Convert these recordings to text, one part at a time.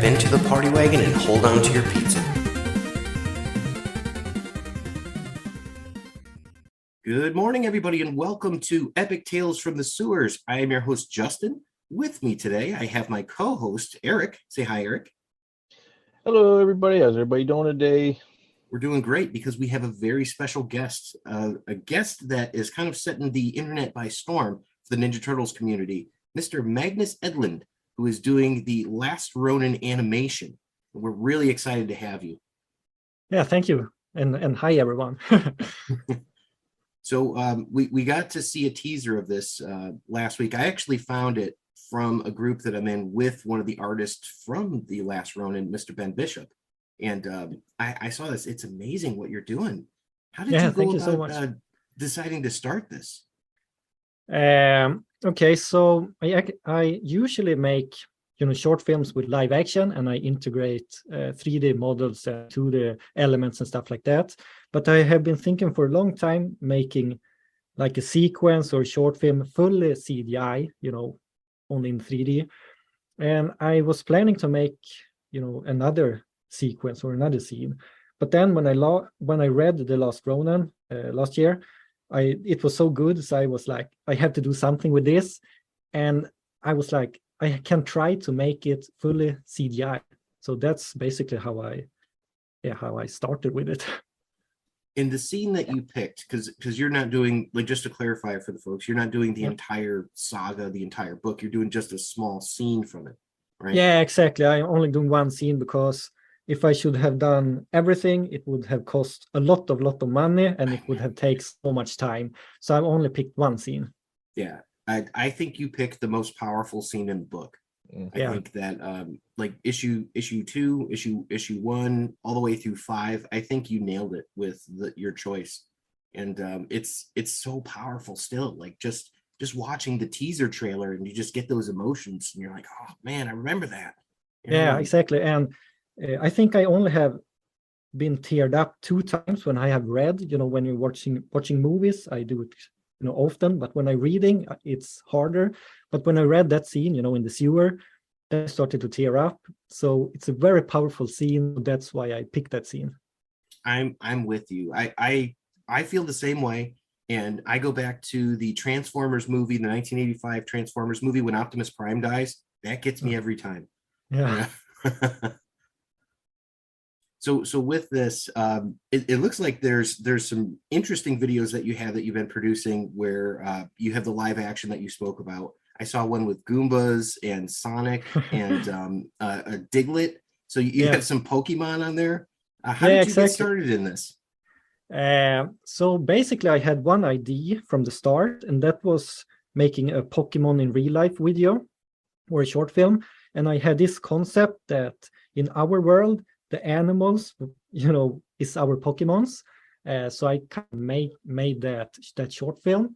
into the party wagon and hold on to your pizza. Good morning, everybody, and welcome to Epic Tales from the Sewers. I am your host, Justin. With me today, I have my co-host, Eric. Say hi, Eric. Hello, everybody. How's everybody doing today? We're doing great because we have a very special guest, a guest that is kind of setting the internet by storm for the Ninja Turtles community, Mr. Magnus Edlund, who is doing the Last Ronin animation. We're really excited to have you. Yeah, thank you. And hi, everyone. So we got to see a teaser of this last week. I actually found it from a group that I'm in with one of the artists from the Last Ronin, Mr. Ben Bishop. And I saw this. It's amazing what you're doing. How did you go about deciding to start this? Okay, so I usually make short films with live action, and I integrate 3D models to the elements and stuff like that. But I have been thinking for a long time making like a sequence or short film fully CGI, only in 3D. And I was planning to make another sequence or another scene. But then when I read The Last Ronin last year, it was so good, so I was like, I have to do something with this. And I was like, I can try to make it fully CGI. So that's basically how I started with it. In the scene that you picked, because you're not doing, like, just to clarify for the folks, you're not doing the entire saga, the entire book. You're doing just a small scene from it, right? Yeah, exactly. I'm only doing one scene because if I should have done everything, it would have cost a lot of money, and it would have taken so much time. So I've only picked one scene. Yeah, I think you picked the most powerful scene in the book. I think that like issue 2, issue 1, all the way through 5, I think you nailed it with your choice. And it's so powerful still. Like just watching the teaser trailer, and you just get those emotions, and you're like, oh man, I remember that. Yeah, exactly. And I think I only have been teared up 2 times when I have read. When you're watching movies, I do it often, but when I'm reading, it's harder. But when I read that scene, in the sewer, I started to tear up. So it's a very powerful scene. That's why I picked that scene. I'm with you. I feel the same way. And I go back to the Transformers movie, the 1985 Transformers movie, when Optimus Prime dies. That gets me every time. Yeah. So with this, it looks like there's some interesting videos that you've been producing where you have the live action that you spoke about. I saw one with Goombas and Sonic and a Diglett. So you have some Pokemon on there. How did you get started in this? So basically, I had one idea from the start, and that was making a Pokemon in real life video or a short film. And I had this concept that in our world, the animals, is our Pokemons. So I kind of made that short film,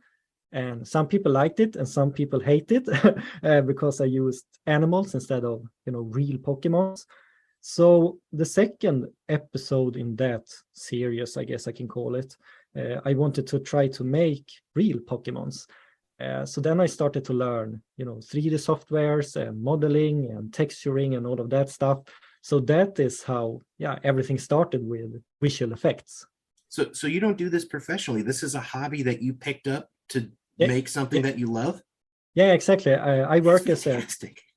and some people liked it and some people hate it because I used animals instead of real Pokemons. So the second episode in that series, I guess I can call it, I wanted to try to make real Pokemons. So then I started to learn, 3D softwares and modeling and texturing and all of that stuff. So that is how, everything started with visual effects. So you don't do this professionally. This is a hobby that you picked up to make something that you love? Yeah, exactly. I work as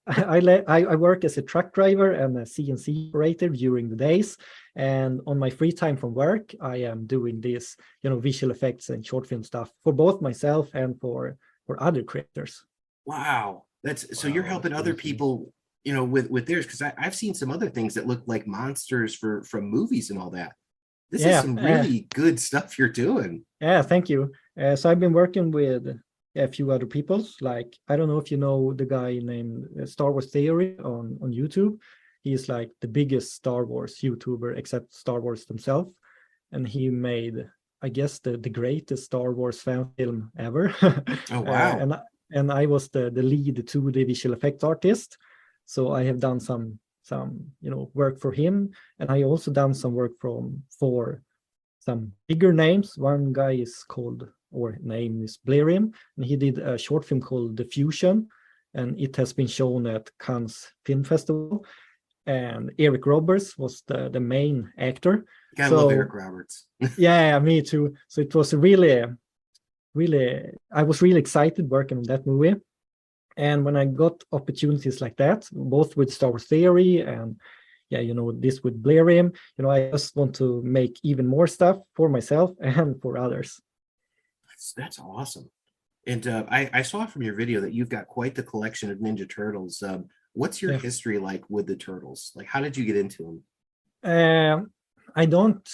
I work as a truck driver and a CNC operator during the days. And on my free time from work, I am doing this, visual effects and short film stuff for both myself and for other creators. Wow. So you're helping other people with theirs, because I've seen some other things that look like monsters from movies and all that. This is some really good stuff you're doing. Yeah, thank you. So I've been working with a few other people. Like, I don't know if you know the guy named Star Wars Theory on YouTube. He's like the biggest Star Wars YouTuber except Star Wars himself. And he made, I guess, the greatest Star Wars fan film ever. Oh, wow. And I was the lead 2D visual effects artist. So I have done some work for him, and I also done some work for some bigger names. One guy is called, or name is Blairim, and he did a short film called The Fusion, and it has been shown at Cannes Film Festival. and Eric Roberts was the main actor. Gotta love Eric Roberts. Yeah, me too. So it was really, I was really excited working on that movie. And when I got opportunities like that, both with Star Wars Theory and this with Blarim, I just want to make even more stuff for myself and for others. That's awesome. And I saw from your video that you've got quite the collection of Ninja Turtles. What's your history like with the Turtles? Like, how did you get into them? I don't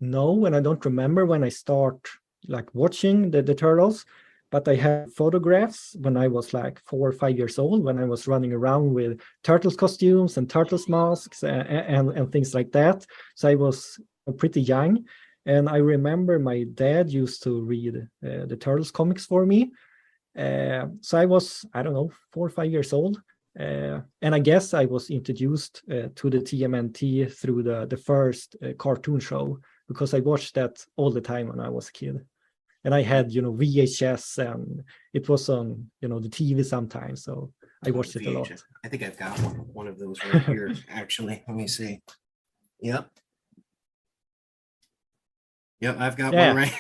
know, and I don't remember when I start like watching the Turtles, but I have photographs when I was like 4 or 5 years old, when I was running around with Turtles costumes and Turtles masks and things like that. So I was pretty young. And I remember my dad used to read the Turtles comics for me. So I was, I don't know, 4 or 5 years old. And I guess I was introduced to the TMNT through the first cartoon show, because I watched that all the time when I was a kid. And I had, VHS, and it was on, the TV sometimes. So I watched it a lot. I think I've got one of those right here, actually. Let me see. Yep. Yep, I've got one right.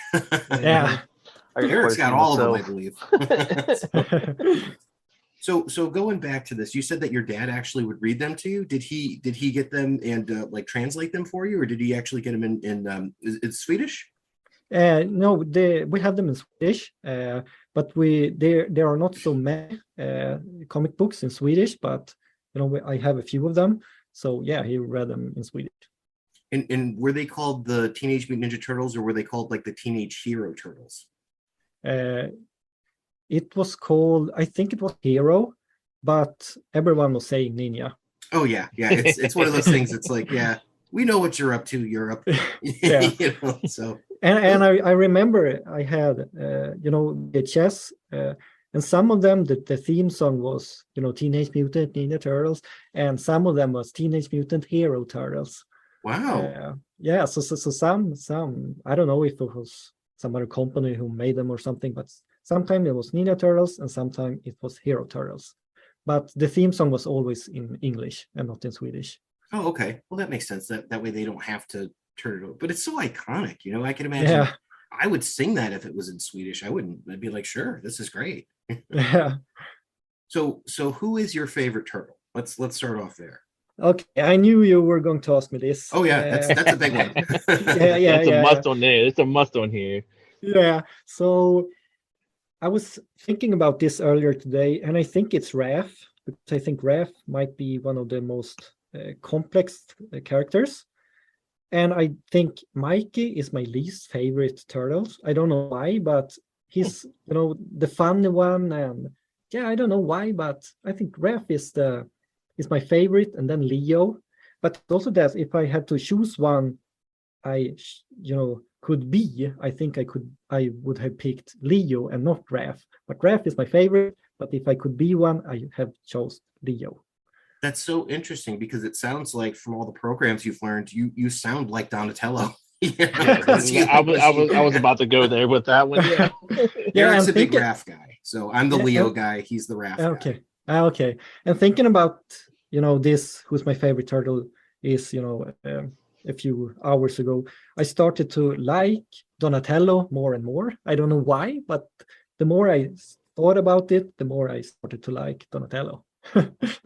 Yeah. Eric's got all of them, I believe. So going back to this, you said that your dad actually would read them to you. Did he get them and like translate them for you, or did he actually get them in Swedish? No, we have them in Swedish, but there are not so many comic books in Swedish, but I have a few of them. So yeah, he read them in Swedish. And were they called the Teenage Mutant Ninja Turtles, or were they called like the Teenage Hero Turtles? It was called, I think it was Hero, but everyone was saying Ninja. Oh yeah. It's one of those things. It's like, yeah, we know what you're up to, Europe. Yeah. So. And I remember I had VHS, and some of them the theme song was Teenage Mutant Ninja Turtles, and some of them was Teenage Mutant Hero Turtles. Wow. Yeah. So some I don't know if it was some other company who made them or something, but sometimes it was Ninja Turtles and sometimes it was Hero Turtles. But the theme song was always in English and not in Swedish. Oh, okay. Well, that makes sense. That way they don't have to turn it over. But it's so iconic, I can imagine. I would sing that if it was in Swedish. I'd be like, sure, this is great. Yeah. So who is your favorite turtle? Let's start off there. Okay, I knew you were going to ask me this. Oh yeah, that's a big one. Yeah, that's a must on there. It's a must on here. Yeah. So I was thinking about this earlier today, and I think it's Raph, because I think Raph might be one of the most complex characters. And I think Mikey is my least favorite turtles. I don't know why, but he's the funny one, and I don't know why, but I think Raph is my favorite, and then Leo. But also that if I had to choose one, I could be, I think I would have picked Leo and not Raph. But Raph is my favorite. But if I could be one, I have chose Leo. That's so interesting, because it sounds like from all the programs you've learned, you sound like Donatello. I was about to go there with that one. Yeah. Eric's a big Raph guy, so I'm the Leo guy. He's the Raph guy. Okay. And thinking about this, who's my favorite turtle is a few hours ago, I started to like Donatello more and more. I don't know why, but the more I thought about it, the more I started to like Donatello.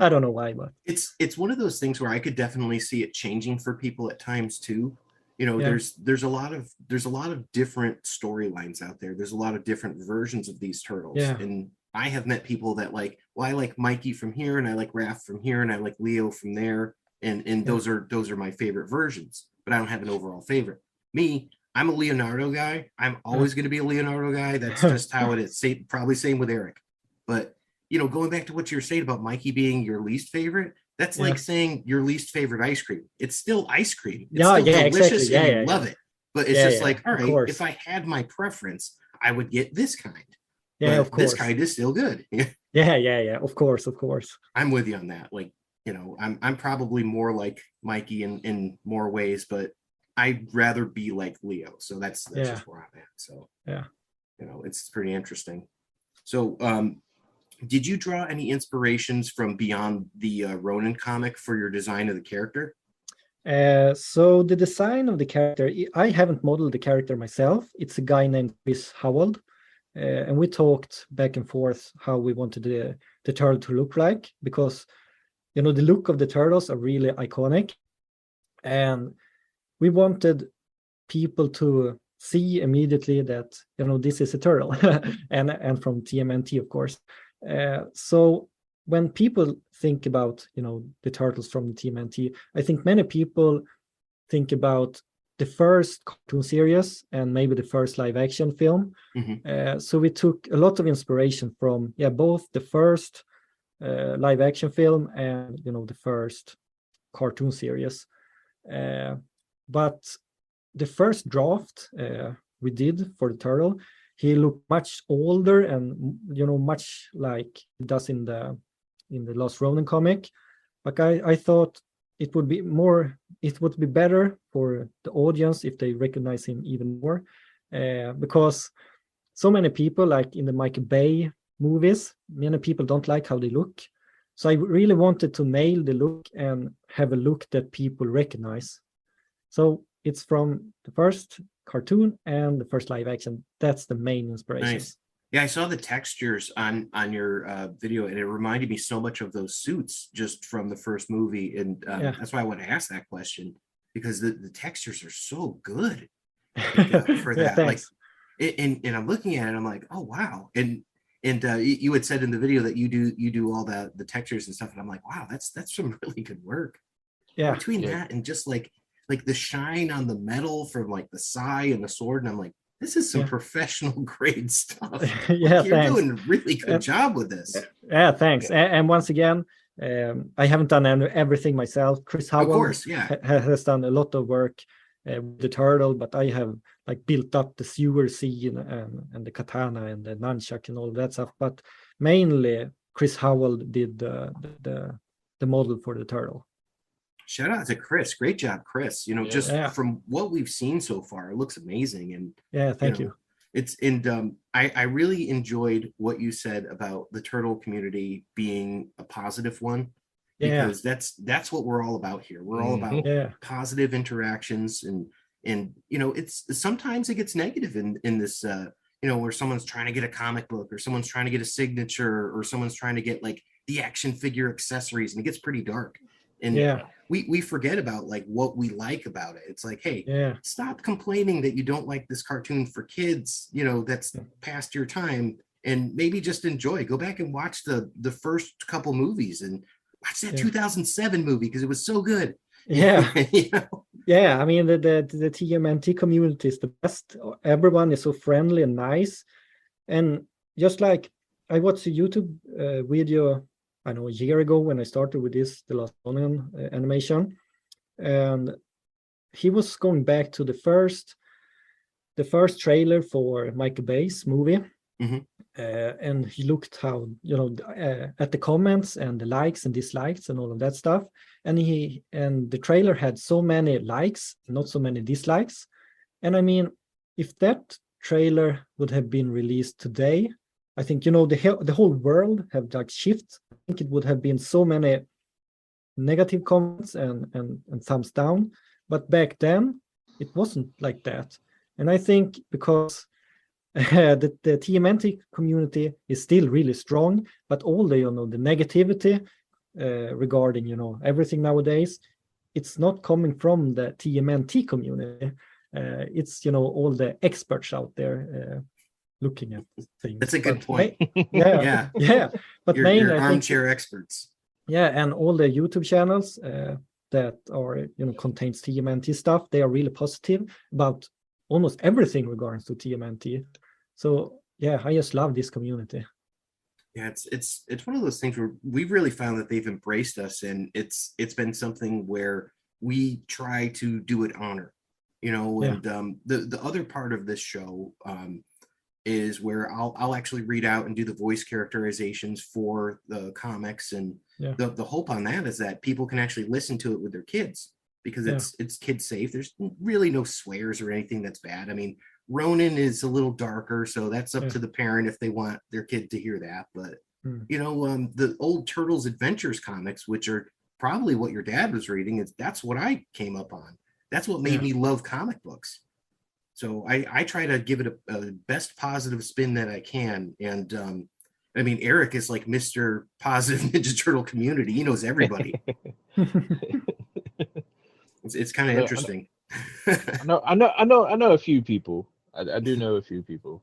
I don't know why, but it's one of those things where I could definitely see it changing for people at times too. There's a lot of different storylines out there. There's a lot of different versions of these turtles, and I have met people that I like Mikey from here, and I like Raph from here, and I like Leo from there, and those are my favorite versions. But I don't have an overall favorite. Me, I'm a Leonardo guy. I'm always going to be a Leonardo guy. That's just how it is. Probably same with Eric. But going back to what you're saying about Mikey being your least favorite, that's like saying your least favorite ice cream. It's still ice cream. It's still delicious, exactly. and you love it. But it's just like, all right, if I had my preference, I would get this kind. Yeah, but of course. This kind is still good. Yeah. Of course. I'm with you on that. I'm probably more like Mikey in more ways, but I'd rather be like Leo. So that's just where I'm at. So yeah, it's pretty interesting. So Did you draw any inspirations from beyond the Ronin comic for your design of the character? So the design of the character, I haven't modeled the character myself. It's a guy named Chris Howald. And we talked back and forth how we wanted the turtle to look like, because, the look of the turtles are really iconic. And we wanted people to see immediately that, this is a turtle and from TMNT, of course. So when people think about, the turtles from the TMNT, I think many people think about the first cartoon series and maybe the first live action film. So we took a lot of inspiration from both the first live action film and the first cartoon series. But the first draft we did for the turtle, he looked much older and much like he does in the Last Ronin comic. But I thought it would be better for the audience if they recognize him even more, because so many people, like in the Michael Bay movies, many people don't like how they look. So I really wanted to nail the look and have a look that people recognize. So it's from the first cartoon and the first live action. That's the main inspiration. Nice. Yeah, I saw the textures on your video, and it reminded me so much of those suits just from the first movie, and that's why I want to ask that question, because the textures are so good for that. Thanks. And I'm looking at it, I'm like, oh wow, and you had said in the video that you do all the textures and stuff, and I'm like, wow, that's some really good work. Yeah. Between that and just like the shine on the metal from like the sai and the sword, and I'm like, this is some professional grade stuff. You're doing a really good job with this. Yeah, thanks. And once again, I haven't done everything myself. Chris Howell, of course, has done a lot of work with the turtle, but I have like built up the sewer scene and the katana and the nunchuck and all that stuff. But mainly, Chris Howell did the model for the turtle. Shout out to Chris. Great job, Chris. From what we've seen so far, it looks amazing. And thank you. I really enjoyed what you said about the turtle community being a positive one, because that's what we're all about here. We're all about positive interactions, and it's sometimes it gets negative in this where someone's trying to get a comic book, or someone's trying to get a signature, or someone's trying to get like the action figure accessories, and it gets pretty dark. And we forget about like what we like about it. It's like, hey, stop complaining that you don't like this cartoon for kids, that's past your time, and maybe just enjoy. Go back and watch the first couple movies, and watch that 2007 movie because it was so good. Yeah. I mean, the TMNT community is the best. Everyone is so friendly and nice. And just like I watched a YouTube video, I know, a year ago when I started with the Last Ronin animation, and he was going back to the first trailer for Michael Bay's movie, and he looked how at the comments and the likes and dislikes and all of that stuff, and the trailer had so many likes, not so many dislikes, and I mean, if that trailer would have been released today, I think the whole world have like shift. I think it would have been so many negative comments and thumbs down, but back then it wasn't like that. And I think because the TMNT community is still really strong, but all the the negativity regarding everything nowadays, it's not coming from the TMNT community. It's all the experts out there looking at things. That's a good point. But you're mainly armchair experts. And all the YouTube channels that are contains TMNT stuff, they are really positive about almost everything regards to TMNT. So I just love this community. Yeah, it's one of those things where we've really found that they've embraced us, and it's been something where we try to do it honor, and the other part of this show is where I'll actually read out and do the voice characterizations for the comics, and the hope on that is that people can actually listen to it with their kids, because it's kid safe. There's really no swears or anything that's bad. I mean, Ronin is a little darker, so that's up to the parent if they want their kid to hear that. But The old Turtles Adventures comics, which are probably what your dad was reading, that's what I came up on. That's what made me love comic books. So I try to give it a best positive spin that I can. And I mean, Eric is like Mr. Positive Ninja Turtle community. He knows everybody. It's kind of interesting. I know a few people. I do know a few people.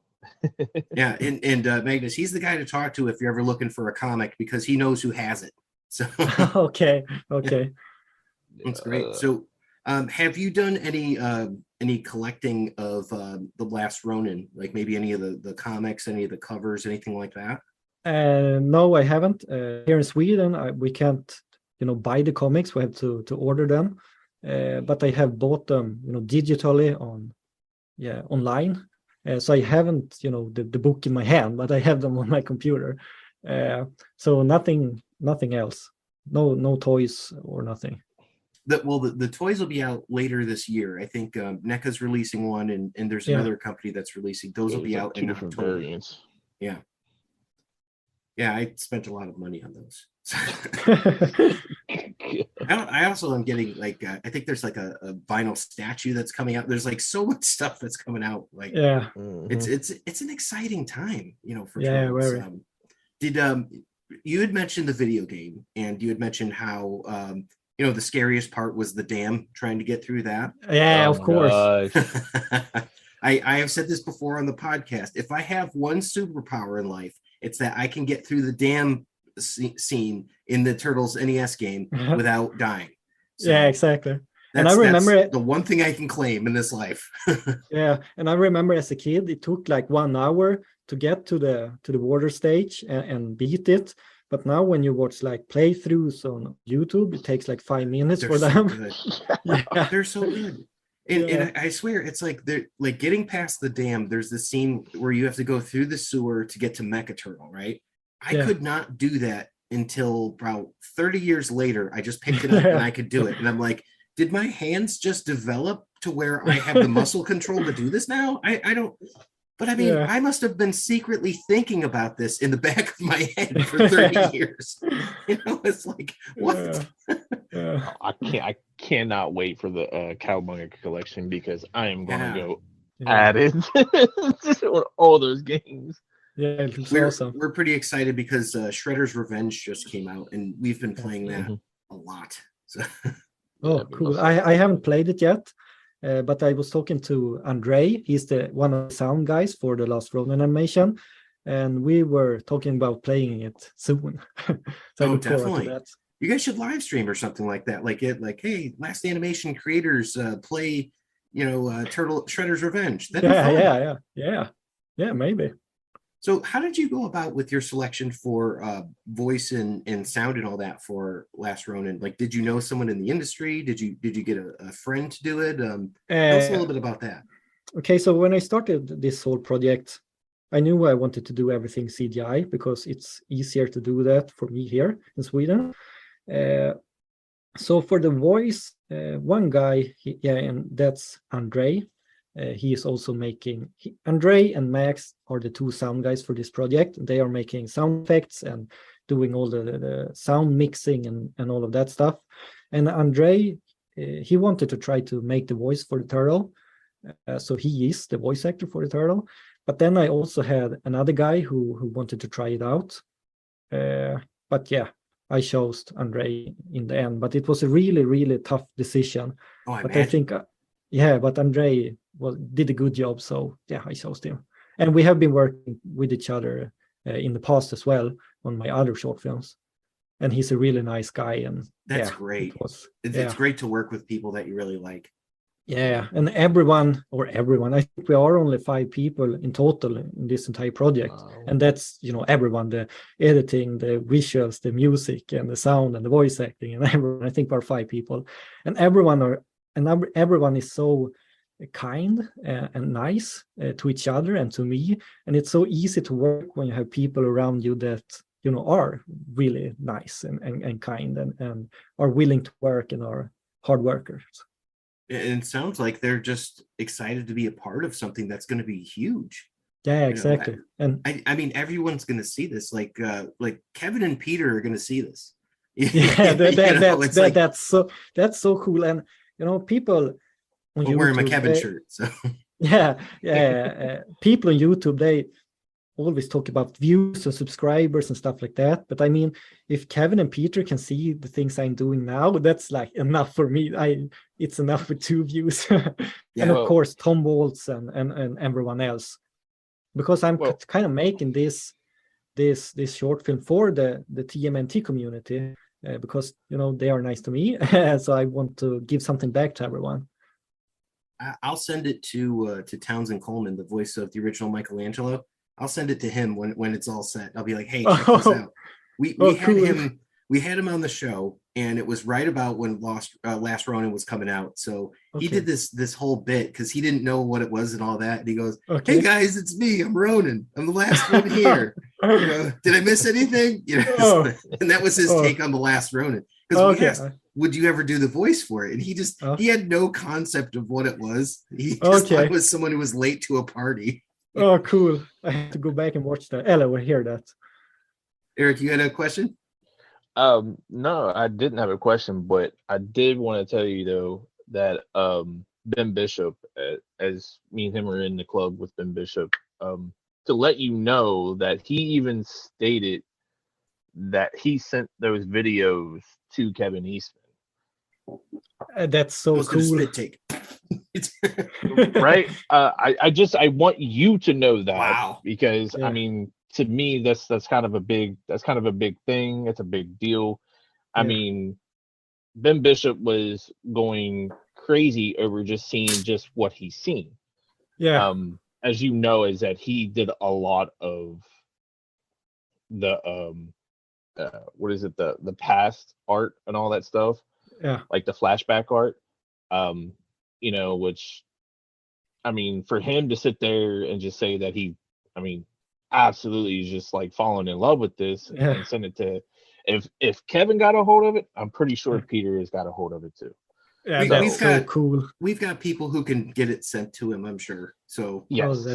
Yeah, and Magnus, he's the guy to talk to if you're ever looking for a comic, because he knows who has it. So okay. That's great. So have you done any collecting of the Last Ronin, like maybe any of the comics, any of the covers, anything like that? No, I haven't. Here in Sweden, we can't buy the comics. We have to order them. But I have bought them digitally online. So I haven't the book in my hand, but I have them on my computer. So nothing else. No toys or nothing. The toys will be out later this year. I think NECA's releasing one, and there's another company that's releasing. Those will be out in different October. variants. Yeah, I spent a lot of money on those. I also am getting like I think there's like a vinyl statue that's coming out. There's like so much stuff that's coming out. Like it's an exciting time, for Turtles. Did you had mentioned the video game, and you had mentioned how the scariest part was the dam, trying to get through that. Yeah, of course. I have said this before on the podcast. If I have one superpower in life, it's that I can get through the dam scene in the Turtles NES game without dying. So yeah, exactly. And I remember that's the one thing I can claim in this life. Yeah, and I remember as a kid, it took like 1 hour to get to the water stage and beat it. But now when you watch like playthroughs on YouTube, it takes like 5 minutes for them. Yeah, they're so good. And I swear, it's like they're like getting past the dam. There's this scene where you have to go through the sewer to get to Mecha Turtle, right? I could not do that until about 30 years later. I just picked it up and I could do it. And I'm like, did my hands just develop to where I have the muscle control to do this now? I don't. But I mean, I must have been secretly thinking about this in the back of my head for 30 years. It's like, what? I cannot wait for the Cowabunga collection, because I am going to go at it on all those games. Yeah, it looks awesome. We're pretty excited because Shredder's Revenge just came out, and we've been playing that a lot. So. Oh, cool. I haven't played it yet. But I was talking to Andre. He's one of the sound guys for the Last Ronin animation, and we were talking about playing it soon. So I look forward to that. You guys should live stream or something like that. Like hey, Last Animation creators play, Turtle Shredder's Revenge. That'd be fun. Yeah, maybe. So how did you go about with your selection for voice and sound and all that for Last Ronin? Like, did you know someone in the industry? Did you get a friend to do it? Tell us a little bit about that. Okay, so when I started this whole project, I knew I wanted to do everything CGI because it's easier to do that for me here in Sweden. So for the voice, one guy, and that's Andre. He is also making, Andre and Max are the two sound guys for this project. They are making sound effects and doing all the sound mixing and all of that stuff. And Andre, he wanted to try to make the voice for the turtle. So he is the voice actor for the turtle. But then I also had another guy who wanted to try it out. But yeah, I chose Andre in the end. But it was a really, really tough decision. But I think, but Andre did a good job, so yeah, I chose him. And we have been working with each other in the past as well on my other short films. And he's a really nice guy, and that's great. It's great to work with people that you really like. Yeah, and everyone, I think we are only 5 people in total in this entire project. Wow. And that's, everyone, the editing, the visuals, the music, and the sound, and the voice acting, and everyone. I think we're 5 people. And everyone is so kind and nice to each other and to me. And it's so easy to work when you have people around you that, are really nice and kind and are willing to work and are hard workers. And it sounds like they're just excited to be a part of something that's going to be huge. Yeah, You know, exactly. And I mean, everyone's going to see this. Like Kevin and Peter are going to see this. yeah, It's like, that's so cool. And people on we're wearing my YouTube, Kevin shirt. So yeah, people on YouTube, they always talk about views and subscribers and stuff like that. But I mean, if Kevin and Peter can see the things I'm doing now, that's like enough for me. It's enough with 2 views. And of course, Tom Waltz and everyone else, because I'm kind of making this short film for the TMNT community, because they are nice to me. So I want to give something back to everyone. I'll send it to Townsend Coleman, the voice of the original Michelangelo. I'll send it to him when it's all set. I'll be like, hey, check this out. We had him on the show, and it was right about when Last Ronin was coming out. So he did this whole bit because he didn't know what it was and all that. And he goes, hey guys, it's me. I'm Ronin. I'm the last one here. Did I miss anything? And that was his take on the Last Ronin. Because we asked, would you ever do the voice for it? And he had no concept of what it was. He just thought it was someone who was late to a party. Oh, cool. I have to go back and watch that. Ella will hear that. Eric, you had a question? No, I didn't have a question, but I did want to tell you though that Ben Bishop, as me and him are in the club with Ben Bishop, to let you know that he even stated that he sent those videos to Kevin Eastman. That's so cool. Spit take. Right? I want you to know that. Wow. Because I mean, to me, that's kind of a big thing. It's a big deal. I mean, Ben Bishop was going crazy over just seeing just what he's seen. Yeah. As you know, is that he did a lot of the what is it, the past art and all that stuff. Yeah. Like the flashback art. Which, I mean, for him to sit there and just say that absolutely is just like falling in love with this and send it to, if Kevin got a hold of it, I'm pretty sure Peter has got a hold of it too. Yeah, that's so cool. We've got people who can get it sent to him, I'm sure. So yes.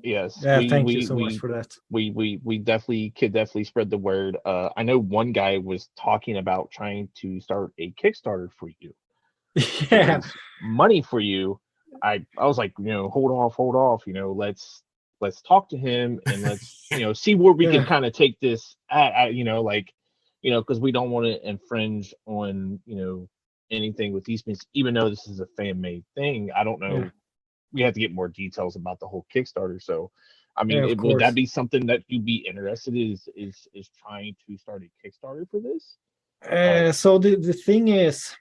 Yeah, thank you so much for that. We definitely spread the word. I know one guy was talking about trying to start a Kickstarter for you. Yeah, money for you. I was like, hold off. Let's talk to him and let's see where we can kind of take this at because we don't want to infringe on anything with Eastman, even though this is a fan made thing. I don't know. Yeah. We have to get more details about the whole Kickstarter. So, I mean, would that be something that you'd be interested in? Is trying to start a Kickstarter for this? So the thing is,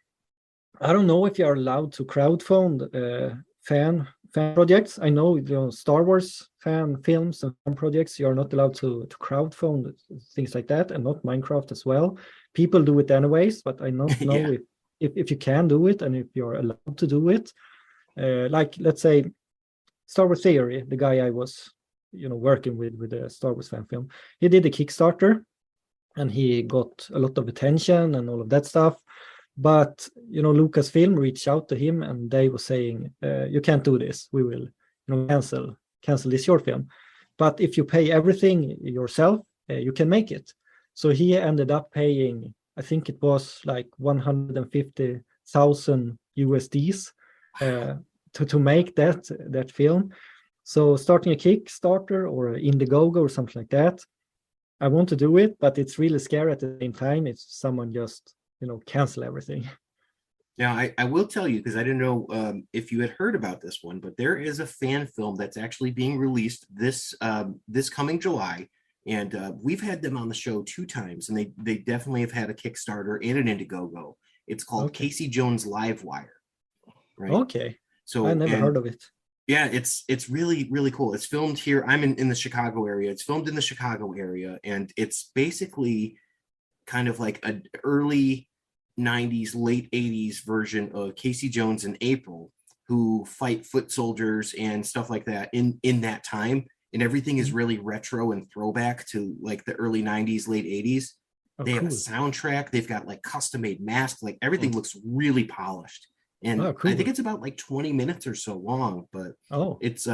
I don't know if you are allowed to crowdfund fan projects. I know, Star Wars fan films and fan projects, you are not allowed to crowdfund things like that, and not Minecraft as well. People do it anyways, but I don't know if you can do it and if you're allowed to do it. Like, let's say Star Wars Theory, the guy I was working with the Star Wars fan film, he did a Kickstarter and he got a lot of attention and all of that stuff. But Lucasfilm reached out to him and they were saying, you can't do this, we will cancel this short film, but if you pay everything yourself, you can make it. So he ended up paying, I think it was like 150,000 USDs to make that film. So starting a Kickstarter or Indiegogo or something like that, I want to do it, but it's really scary at the same time if someone just cancel everything. Now, I will tell you, because I didn't know if you had heard about this one, but there is a fan film that's actually being released this coming July, and we've had them on the show 2 times, and they definitely have had a Kickstarter and an Indiegogo. It's called Casey Jones Livewire. Right. Okay. So I never heard of it. Yeah, it's really, really cool. It's filmed here. I'm in the Chicago area. It's filmed in the Chicago area, and it's basically kind of like an early 90s, late 80s version of Casey Jones and April, who fight foot soldiers and stuff like that in that time. And everything is really retro and throwback to like the early 90s, late 80s. They have a soundtrack. They've got like custom made masks. Like everything looks really polished. And Oh, cool. I think it's about like 20 minutes or so long, but Oh, it's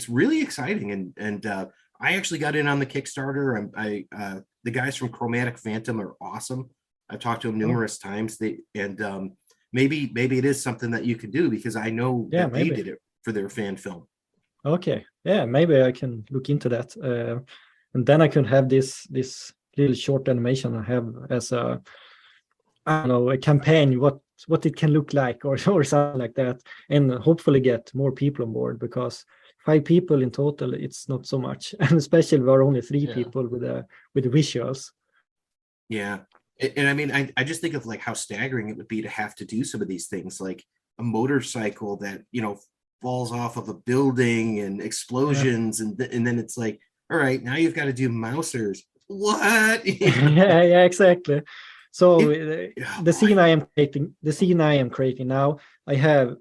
really exciting. And I actually got in on the Kickstarter. The guys from Chromatic Phantom are awesome. I've talked to them numerous times. Maybe it is something that you can do, because I know that they did it for their fan film. okay. Yeah, maybe I can look into that. And then I can have this little short animation I have as a, I don't know, a campaign, what it can look like, or something like that, and hopefully get more people on board, because 5 people in total, it's not so much, and especially we're only 3 people with the visuals. Yeah. And I mean, I just think of like how staggering it would be to have to do some of these things, like a motorcycle that, falls off of a building and explosions. And then it's like, all right, now you've got to do mousers. What? Yeah, exactly. So the scene I am creating now, I have,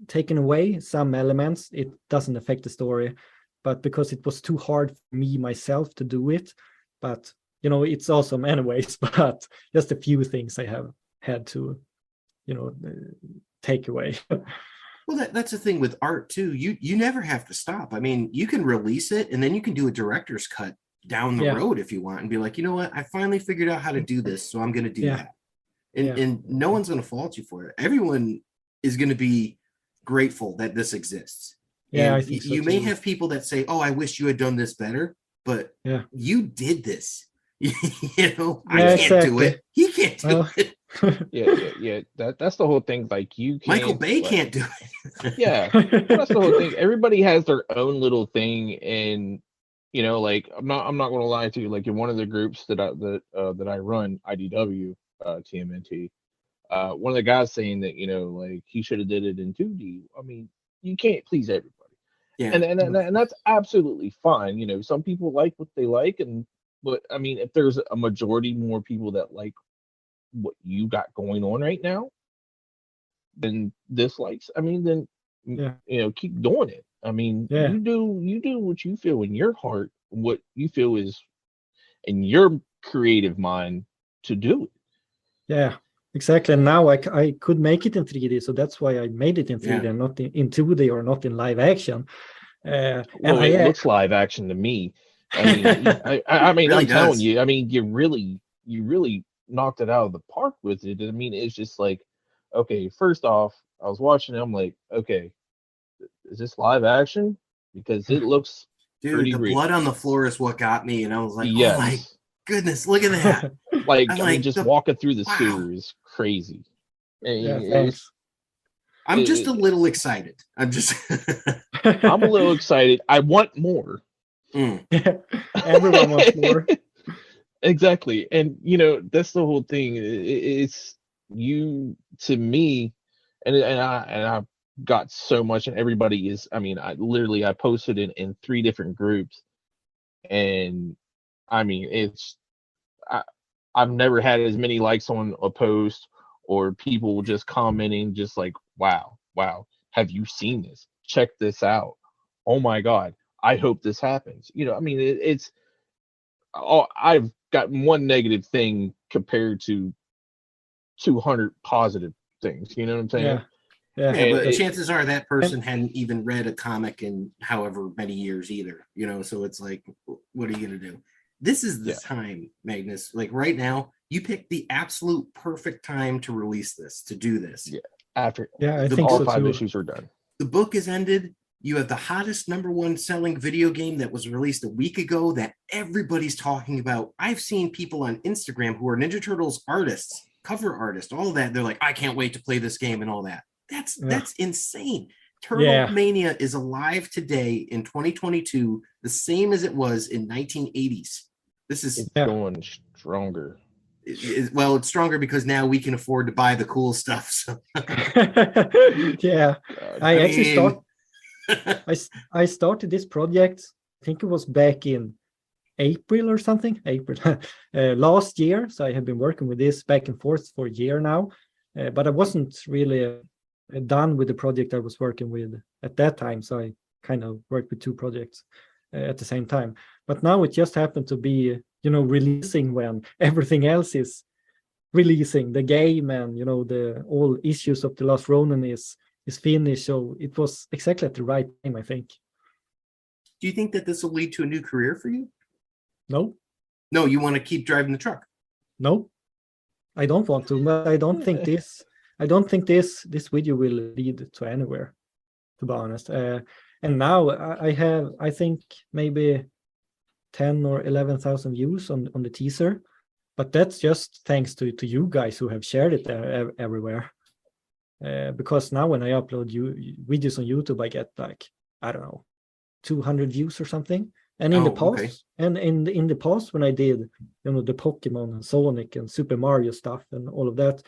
taken away some elements. It doesn't affect the story, but because it was too hard for me myself to do it. But it's awesome anyways. But just a few things I have had to, take away. Well, that's the thing with art too. You never have to stop. I mean, you can release it and then you can do a director's cut down the road if you want, and be like, you know what, I finally figured out how to do this, so I'm going to do that. And no one's going to fault you for it. Everyone is going to be grateful that this exists. Yeah, and I think so you may too. have people that say, oh, I wish you had done this better, but you did this. I can't do it. He can't do it. Yeah. That's the whole thing. Like, you can't, Michael Bay can't do it. Yeah, well, that's the whole thing. Everybody has their own little thing, and like, I'm not gonna lie to you. Like, in one of the groups that I run, IDW, TMNT, one of the guys saying that like he should have did it in 2D. I mean, you can't please everybody. Yeah, and that's absolutely fine. Some people like what they like, but I mean, if there's a majority more people that like what you got going on right now than dislikes, I mean, then keep doing it. I mean, you do what you feel in your heart, what you feel is in your creative mind to do it. Yeah, exactly. And now I could make it in 3D, so that's why I made it in 3D and not in 2D, or not in live action. Well, it looks live action to me. I mean, I mean, really I'm telling you. I mean, you really knocked it out of the park with it. I mean, it's just like, okay, first off, I was watching it, I'm like, okay, is this live action? Because it looks pretty real. Blood on the floor is what got me, and I was like, yes. Oh my goodness, look at that. Like, I mean, just walking through the sewer is crazy. I'm just a little excited. I'm a little excited. I want more. Everyone wants more. Exactly. And that's the whole thing. It's you, to me, and I got so much, and everybody is, I mean, I posted it in 3 different groups, and I mean, I've never had as many likes on a post, or people just commenting, just like, wow, have you seen this? Check this out. Oh my God, I hope this happens. I mean, I've got one negative thing compared to 200 positive things. You know what I'm saying? Yeah, but chances are that person hadn't even read a comic in however many years either. So it's like, what are you gonna do? This is the time, Magnus. Like, right now, you picked the absolute perfect time to release this, to do this. Yeah. After I think all so 5 too. issues are done. The book is ended. You have the hottest #1 selling video game that was released a week ago that everybody's talking about. I've seen people on Instagram who are Ninja Turtles artists, cover artists, all of that. They're like, I can't wait to play this game and all that. That's insane. Turtle Mania is alive today in 2022, the same as it was in 1980s. This is going stronger. Well, it's stronger because now we can afford to buy the cool stuff. So. I started this project, I think it was back in April or something, last year. So I have been working with this back and forth for a year now, but I wasn't really done with the project I was working with at that time. So I kind of worked with 2 projects at the same time. But now it just happened to be, releasing when everything else is releasing the game, and the all issues of the Last Ronin is finished. So it was exactly at the right time, I think. Do you think that this will lead to a new career for you? No. No, you want to keep driving the truck? No, I don't want to, but I don't think this video will lead to anywhere, to be honest. And now I have, I think, maybe 10 or 11,000 views on the teaser, but that's just thanks to you guys who have shared it everywhere. Because now when I upload videos on YouTube, I get like, I don't know, 200 views or something. And in the past, okay. and in the past when I did, the Pokemon and Sonic and Super Mario stuff and all of that,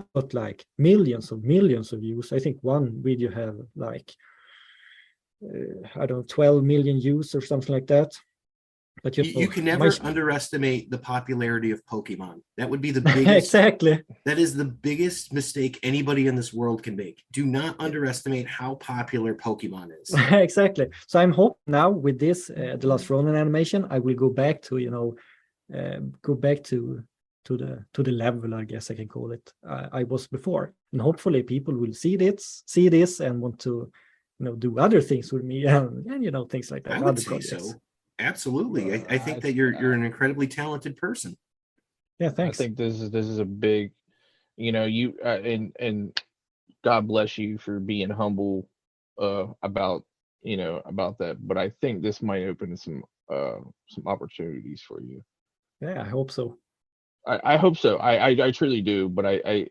I got like millions of views. I think one video had like, I don't know, 12 million views or something like that. But you can never underestimate the popularity of Pokemon. That would be the biggest. Exactly. That is the biggest mistake anybody in this world can make. Do not underestimate how popular Pokemon is. Exactly. So I'm hoping now with this, the Last Ronin animation, I will go back to, to the level, I guess I can call it, I was before. And hopefully people will see this and want to, do other things with me and things like that. I would say so. Absolutely. I think that you're an incredibly talented person. Yeah, thanks. I think this is a big, you and God bless you for being humble about about that. But I think this might open some opportunities for you. Yeah, I hope so. I hope so. I truly do. But I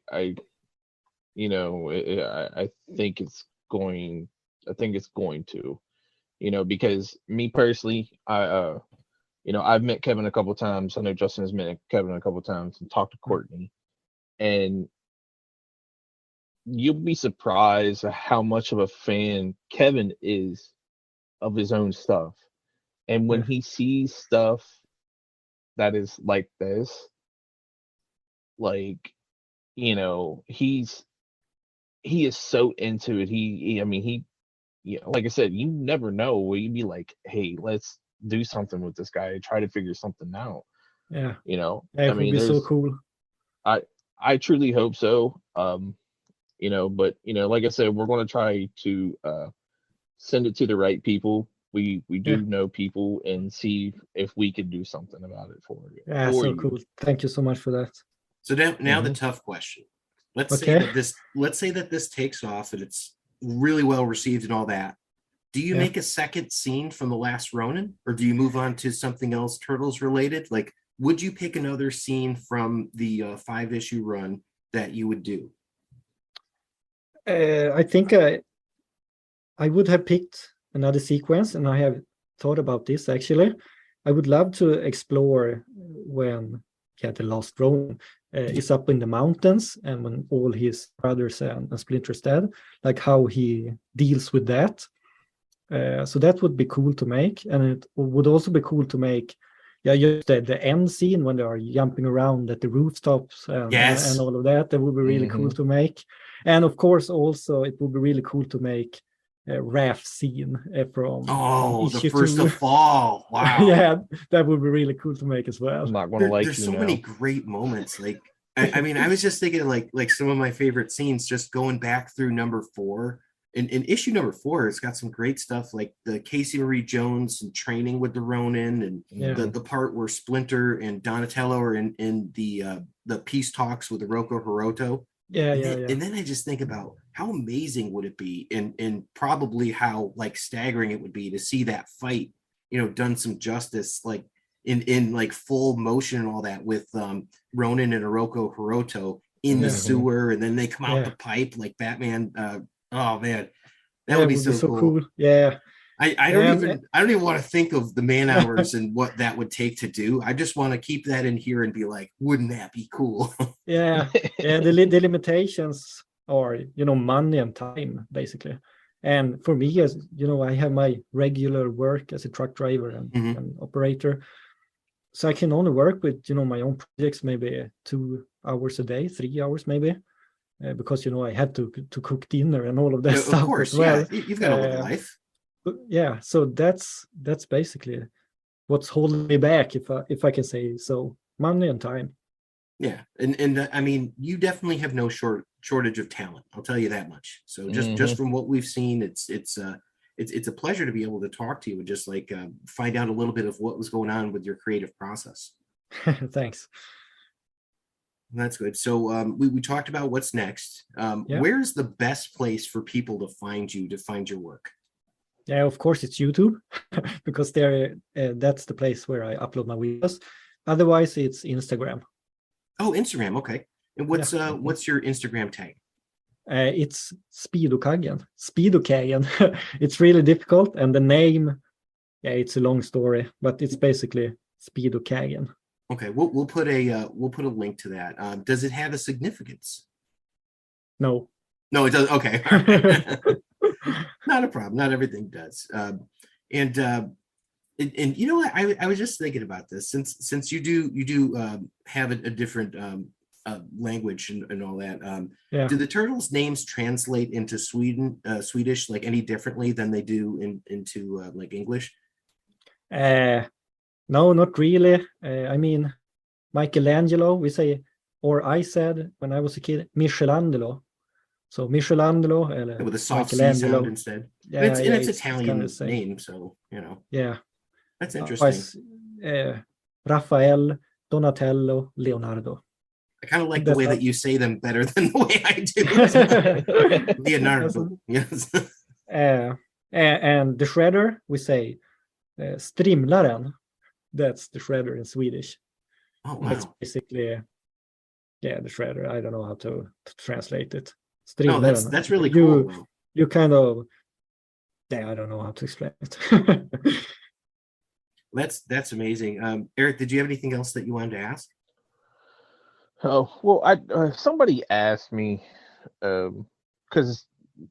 think it's going. I think it's going to. Because me personally, I've met Kevin a couple of times. I know Justin has met Kevin a couple of times and talked to Courtney, and you'll be surprised at how much of a fan Kevin is of his own stuff. And when he sees stuff that is like this, like, he is so into it. Like I said, you never know where you'd be like, hey, let's do something with this guy, try to figure something out. Yeah. Yeah, it would be so cool. I truly hope so. But like I said, we're going to try to send it to the right people. We do know people and see if we can do something about it for you. Yeah, so cool. Thank you so much for that. So now the tough question. Let's say that this takes off and it's really well received and all that. Do you make a second scene from the Last Ronin, or do you move on to something else Turtles related? Like, would you pick another scene from the 5-issue run that you would do? I think I would have picked another sequence, and I have thought about this actually. I would love to explore when the Last Ronin is up in the mountains, and when all his brothers and Splinter's dead, like how he deals with that. So that would be cool to make, and it would also be cool to make, just the end scene when they are jumping around at the rooftops and all of that. That would be really cool to make, and of course also it would be really cool to make a raft scene from the first 2. To fall. Wow. Yeah, that would be really cool to make as well. I'm not gonna there's so many great moments. Like I mean, I was just thinking like some of my favorite scenes, just going back through number 4. In issue number 4, it's got some great stuff, like the Casey Marie Jones and training with the Ronin, and the part where Splinter and Donatello are in the peace talks with the Roko Hiroto. And then I just think about how amazing would it be, and probably how like staggering it would be to see that fight, done some justice, like in like full motion and all that, with Ronin and Roko Hiroto in the sewer, and then they come out the pipe like Batman. Oh man, that would be so cool. Yeah. I don't even want to think of the man hours and what that would take to do. I just want to keep that in here and be like, wouldn't that be cool? Yeah. The limitations are, money and time, basically. And for me, as I have my regular work as a truck driver and operator, so I can only work with my own projects maybe 2 hours a day, 3 hours maybe. Because I had to cook dinner and all of that stuff. Of course, as well. You've got to live life. But so that's basically what's holding me back, if I can say so. Money and time. Yeah, and I mean, you definitely have no shortage of talent. I'll tell you that much. So just from what we've seen, it's a pleasure to be able to talk to you and just like find out a little bit of what was going on with your creative process. Thanks. That's good. So we talked about what's next. Where's the best place for people to find you, to find your work? Yeah, of course it's YouTube, because there that's the place where I upload my videos. Otherwise, it's Instagram. Oh, Instagram. Okay. And what's your Instagram tag? It's Speedokaggen. Speedokaggen. It's really difficult, and the name, it's a long story, but it's basically Speedokaggen. Okay, we'll put a link to that. Does it have a significance? No. No, it does. Okay. Not a problem. Not everything does. And you know what? I was just thinking about this, since you do have a different language and all that. Do the turtles' names translate into Swedish like any differently than they do into like English? No, not really. I mean, Michelangelo, we say, or I said when I was a kid, Michelangelo. So Michelangelo with a soft C sound instead. Yeah, it's Italian name, so you know. Yeah, that's interesting. Raphael, Donatello, Leonardo. I kind of like the way that you say them better than the way I do. Leonardo. Yes. And the shredder, we say Strimlaren. That's the shredder in Swedish. Oh, wow. That's basically, the shredder. I don't know how to translate it. No, that's really cool. You kind of, I don't know how to explain it. That's amazing. Eric, did you have anything else that you wanted to ask? Oh, well, somebody asked me, because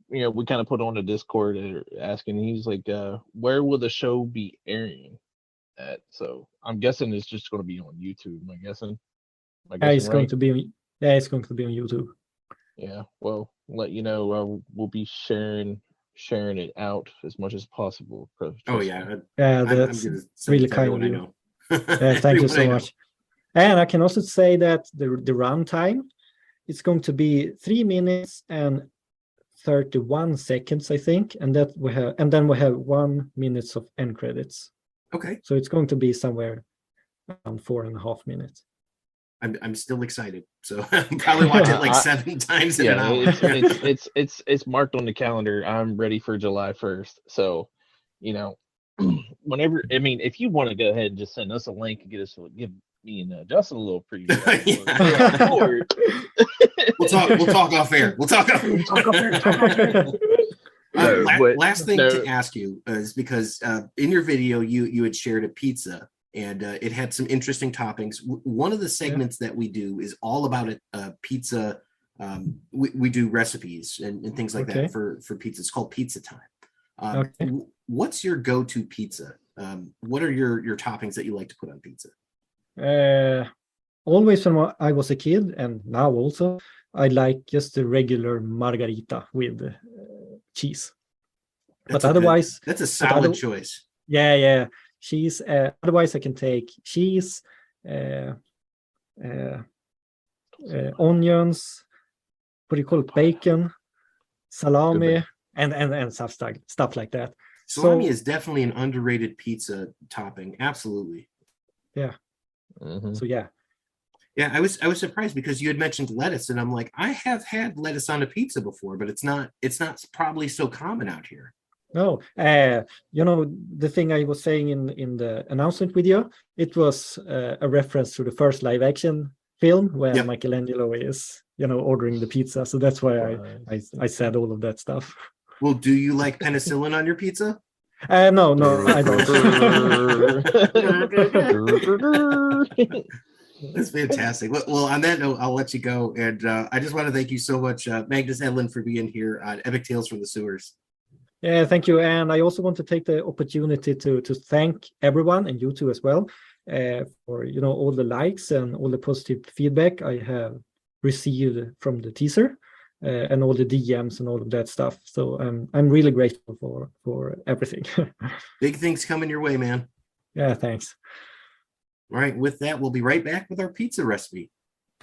we kind of put on the Discord asking. He's like, where will the show be airing at? So I'm guessing it's just going to be on YouTube. Am I guessing? It's going to be on YouTube. Yeah, well, let you know, we'll be sharing it out as much as possible. Oh yeah, that's really kind of you. Thank you so much. And I can also say that the runtime, it's going to be 3 minutes and 31 seconds, I think, and then we have 1 minute of end credits. Okay. So it's going to be somewhere around 4.5 minutes. I'm still excited, so I'll probably watch it like 7 times in an hour. It's marked on the calendar. I'm ready for July 1st. So, whenever, I mean, if you want to go ahead and just send us a link and give me and Justin a little preview. We'll talk off air. Last thing to ask you is because in your video you had shared a pizza. And it had some interesting toppings. One of the segments that we do is all about a pizza. We do recipes and things like that for pizza. It's called Pizza Time. What's your go-to pizza? What are your toppings that you like to put on pizza? Always when I was a kid, and now also, I like just the regular margarita with cheese. That's a solid choice. Yeah. Cheese. Otherwise, I can take cheese, onions, what do you call it? Bacon, salami, and stuff like that. Salami is definitely an underrated pizza topping. Absolutely. Yeah. Mm-hmm. So yeah. Yeah, I was surprised because you had mentioned lettuce, and I'm like, I have had lettuce on a pizza before, but it's not probably so common out here. No, the thing I was saying in the announcement video, it was a reference to the first live action film where Michelangelo is, ordering the pizza. So that's why I said all of that stuff. Well, do you like penicillin on your pizza? No, I don't. That's fantastic. Well, on that note, I'll let you go. And I just want to thank you so much, Magnus Edlund, for being here on Epic Tales from the Sewers. Yeah, thank you. And I also want to take the opportunity to thank everyone, and you too as well, for all the likes and all the positive feedback I have received from the teaser, and all the DMs and all of that stuff. So I'm really grateful for everything. Big things coming your way, man. Yeah, thanks. All right, with that, we'll be right back with our pizza recipe.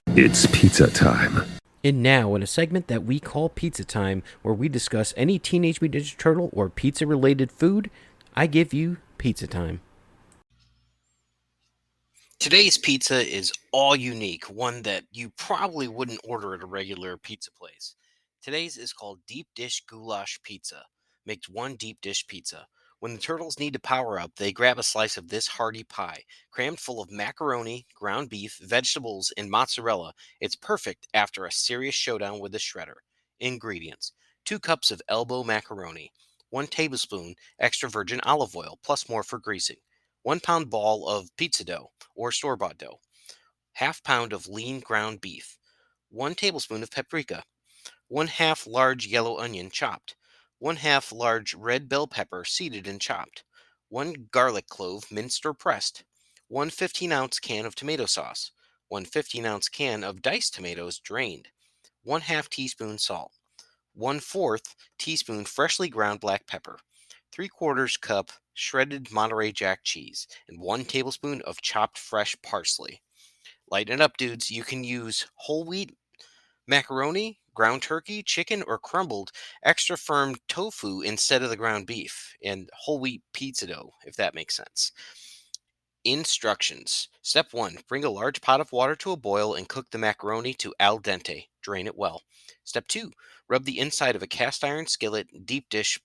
It's pizza time. And now, in a segment that we call Pizza Time, where we discuss any Teenage Mutant Ninja Turtle or pizza-related food, I give you Pizza Time. Today's pizza is all unique, one that you probably wouldn't order at a regular pizza place. Today's is called Deep Dish Goulash Pizza. Makes one deep dish pizza. When the turtles need to power up, they grab a slice of this hearty pie, crammed full of macaroni, ground beef, vegetables, and mozzarella. It's perfect after a serious showdown with the shredder. Ingredients: 2 cups of elbow macaroni, 1 tablespoon extra virgin olive oil, plus more for greasing, 1 pound ball of pizza dough or store-bought dough, ½ pound of lean ground beef, 1 tablespoon of paprika, 1/2 large yellow onion chopped, 1/2 large red bell pepper seeded and chopped, 1 garlic clove minced or pressed, 1 15-ounce can of tomato sauce, 1 15-ounce can of diced tomatoes drained, 1/2 teaspoon salt, 1/4 teaspoon freshly ground black pepper, 3/4 cup shredded Monterey Jack cheese, and 1 tablespoon of chopped fresh parsley. Lighten it up, dudes. You can use whole wheat macaroni, ground turkey, chicken, or crumbled extra firm tofu instead of the ground beef, and whole wheat pizza dough, if that makes sense. Instructions. Step 1. Bring a large pot of water to a boil and cook the macaroni to al dente. Drain it well. Step 2. Rub the inside of a cast iron skillet, deep dish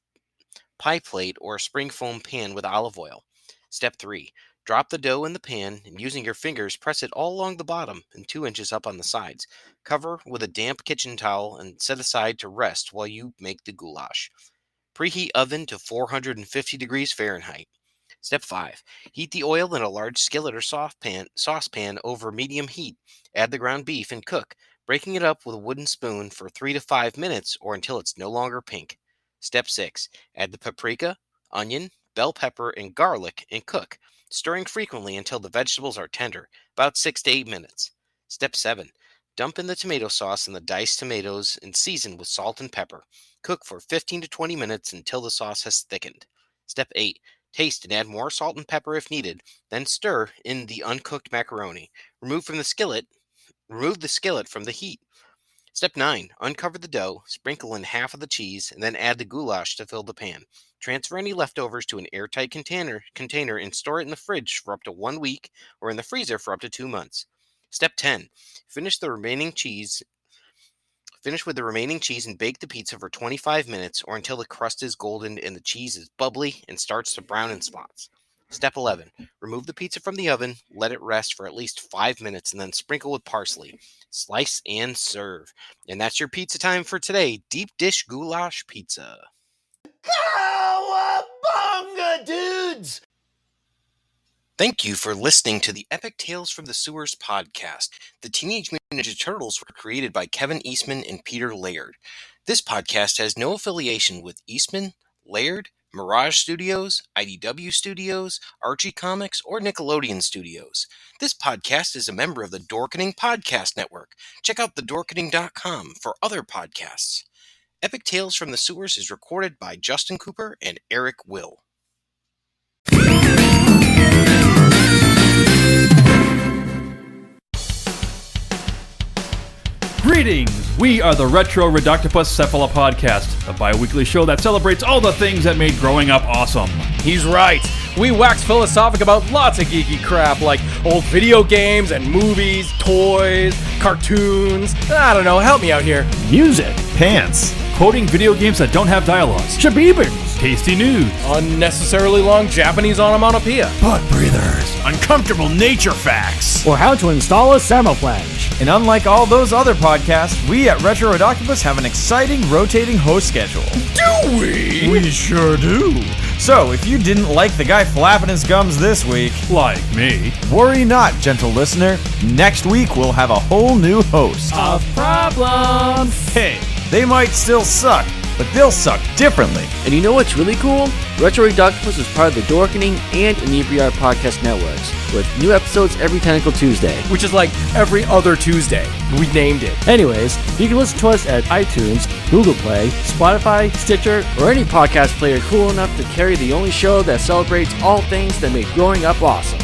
pie plate, or a spring foam pan with olive oil. Step 3. Drop the dough in the pan and using your fingers, press it all along the bottom and 2 inches up on the sides. Cover with a damp kitchen towel and set aside to rest while you make the goulash. Preheat oven to 450 degrees Fahrenheit. Step 5. Heat the oil in a large skillet or saucepan over medium heat. Add the ground beef and cook, breaking it up with a wooden spoon for 3 to 5 minutes or until it's no longer pink. Step 6. Add the paprika, onion, bell pepper, and garlic and cook, stirring frequently until the vegetables are tender, about 6 to 8 minutes. Step 7. Dump in the tomato sauce and the diced tomatoes and season with salt and pepper. Cook for 15 to 20 minutes until the sauce has thickened. Step 8. Taste and add more salt and pepper if needed, then stir in the uncooked macaroni. Remove the skillet from the heat. Step 9. Uncover the dough, sprinkle in half of the cheese, and then add the goulash to fill the pan. Transfer any leftovers to an airtight container and store it in the fridge for up to 1 week or in the freezer for up to 2 months. Step 10. Finish with the remaining cheese and bake the pizza for 25 minutes or until the crust is golden and the cheese is bubbly and starts to brown in spots. Step 11. Remove the pizza from the oven, let it rest for at least 5 minutes, and then sprinkle with parsley. Slice and serve. And that's your pizza time for today. Deep dish goulash pizza. Cowabunga, dudes! Thank you for listening to the Epic Tales from the Sewers podcast. The Teenage Mutant Ninja Turtles were created by Kevin Eastman and Peter Laird. This podcast has no affiliation with Eastman, Laird, Mirage Studios, IDW Studios, Archie Comics, or Nickelodeon Studios. This podcast is a member of the Dorkening Podcast Network. Check out thedorkening.com for other podcasts. Epic Tales from the Sewers is recorded by Justin Cooper and Eric Will. Greetings! We are the Retro Reductopus Cephala Podcast, a bi-weekly show that celebrates all the things that made growing up awesome. He's right. We wax philosophic about lots of geeky crap like old video games and movies, toys, cartoons. I don't know, help me out here. Music, pants, quoting video games that don't have dialogues, shabibans, tasty news, Unnecessarily long Japanese onomatopoeia. butt breathers, uncomfortable nature facts. or how to install a Samoflange. And unlike all those other podcasts, we at Retro Octopus have an exciting rotating host schedule. Do we? We sure do. So, if you didn't like the guy flapping his gums this week, Like me. worry not, gentle listener. Next week we'll have a whole new host. Of problems. Hey, they might still suck, but they'll suck differently. And you know what's really cool? Retro Octopus is part of the Dorkening and Inebriar podcast networks, with new episodes every Tentacle Tuesday. Which is like every other Tuesday. We named it. Anyways, you can listen to us at iTunes, Google Play, Spotify, Stitcher, Or any podcast player cool enough to carry the only show that celebrates all things that make growing up awesome.